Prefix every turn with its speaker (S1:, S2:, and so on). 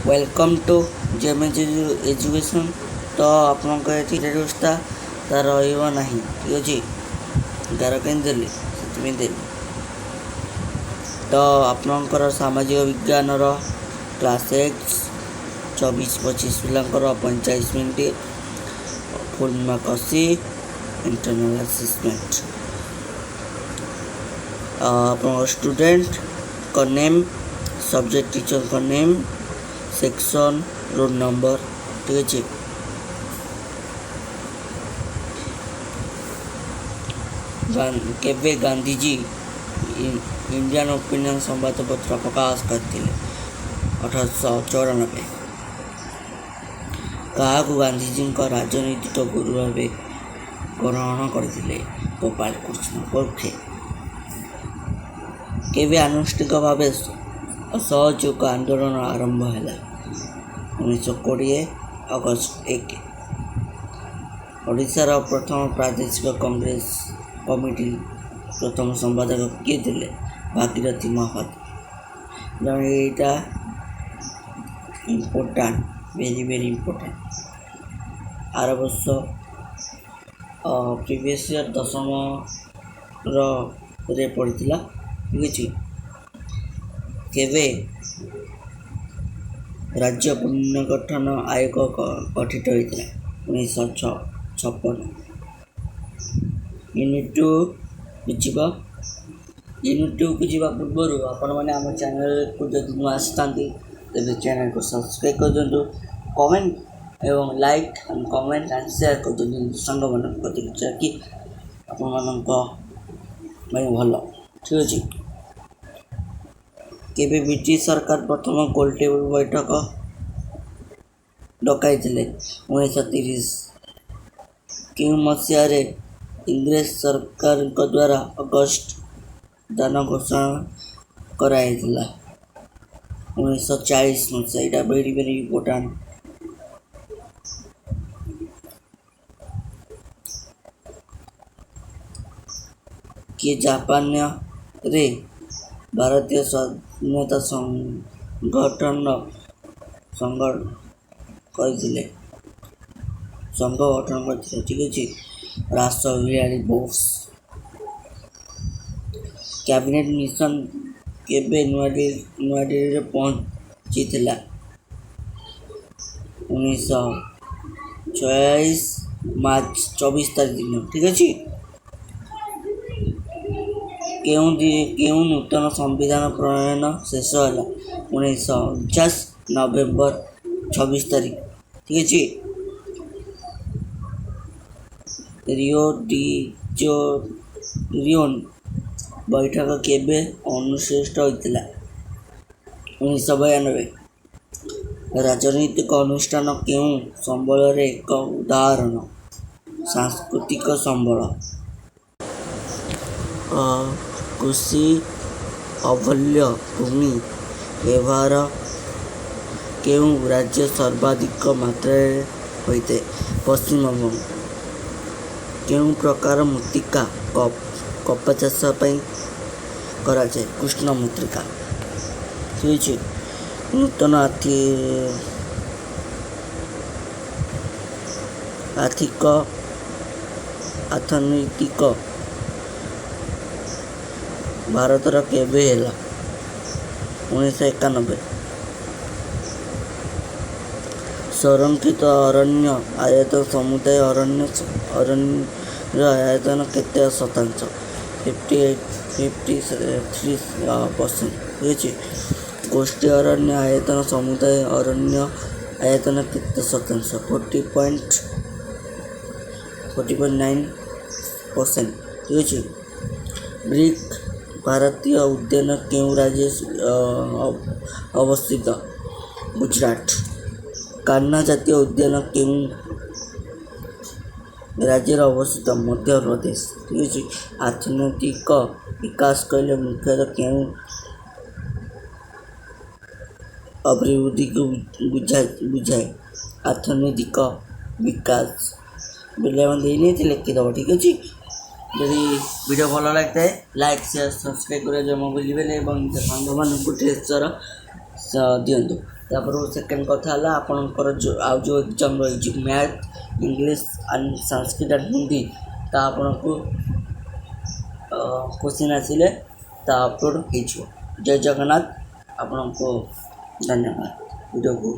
S1: Welcome to जेएमएच education. तो आपंक ये व्यवस्था तार रहा ठीक अच्छे गार कहीं देली से तो आपणकर सामाजिक विज्ञान class 24-25 पिलांकर 45 minute full mark 80 internal assessment. आप स्टूडेंट का नेम, सब्जेक्ट टीचर का नेम, सेक्शन, रोल नंबर ठीक अच्छे। केवे गांधीजी इंडियन ओपिनियन संवादपत्र प्रकाश करते 1894। क्या गांधीजी राजनीतिक गुरु भाव ग्रहण करते गोपाल कृष्ण गोखले। केवे आनुष्ठिक भाव असहयोग आंदोलन आरंभ है 1920 अगस्त 1। ओडिशार प्रथम प्रादेशिक कांग्रेस कमिटी प्रथम संपादक किए थे भागीरथी महापात्र। यहाँ इम्पोर्टाट वेरी इम्पोर्टाट आर वर्ष प्रीवियस ईयर 10th रे पड़ता ठीक अच्छे। केवे राज्य पुनर्गठन आयोग गठित होता 1956। यूनिट 2 को जीवा पूर्व आपण मैंने आम चैनल को जब नुआ आसती तेज चैनल को सब्सक्राइब कर दिंतु, कमेंट एवं like and comment and share कर दिंतु सांग मान कि आपण भल ठीक अच्छे। केवे ब्रिटिश सरकार प्रथम गोलटेबल बैठक डकाई 1930। क्यों मसीह इंग्रेज सरकार द्वारा अगस्त दान घोषणा कराई 1940 मसीहा। यहाँ वेरी इम्पोर्टाट। कि जापान रे भारतीय स्वाधीनता संगठन गठन करते ठीक अच्छे। राष्ट्रविहारी बोस। कैबिनेट मिशन केबे नुआदिल्ली पहुंची 1946 मार्च 24 तारीख दिन ठीक अच्छे। क्यों नूतन संविधान प्रणयन शेष है 1949 नवेम्बर 26 तारीख ठीक अच्छे। रियो डी जेनेरो बैठक केबे अनुष्ठित होता 1992। राजनीतिक अनुष्ठान क्यों संबल एक उदाहरण सांस्कृतिक संबल। कृषि अवल्य भूमि व्यवहार क्यों राज्य सर्वाधिक मात्रा होते पश्चिमबंग। क्यों प्रकार मृत्तिका कपा चाष कराए कृष्ण मृत्तिका ठीक अच्छे। नूतन अर्थनैतिक भारतर केबे है 1991। संरक्षित अरण्य आयतन समुदाय अरण्य आयतन केते शतांश 53% ठीक अच्छे। गोष्ठी अरण्य आयतन समुदाय अरण्य आयतन केते शतांश 40.9% ठीक अच्छे। ब्रिक भारतीय उद्यान क्यों राज्य अवस्थित गुजरात। कान्हा जातीय उद्यान क्यों राज्य अवस्थित मध्य प्रदेश ठीक अच्छे। आर्थिक विकास कहले मुख्यतः क्यों अभिवृद्धि को बुझाए आर्थिक विकास बिल्ले लिखिदेव ठीक अच्छे। यदि वीडियो भल लगता है लाइक शेयर सब्सक्राइब कर जमा भूलें और सांग मान टेक्चर दिंतु। ତାପରେ ସେକେଣ୍ଡ କଥା ହେଲା ଆପଣଙ୍କର ଆଉ ଯେଉଁ ଏକ୍ଜାମ୍ ରହିଛି math, English and Sanskrit and Hindi, ତା ଆପଣଙ୍କୁ କୋଶ୍ଚିନ୍ ଆସିଲେ ତା ଅପଲୋଡ଼ ହେଇଯିବ। ଜୟ ଜଗନ୍ନାଥ, ଆପଣଙ୍କୁ ଧନ୍ୟବାଦ ଭିଡ଼ିଓକୁ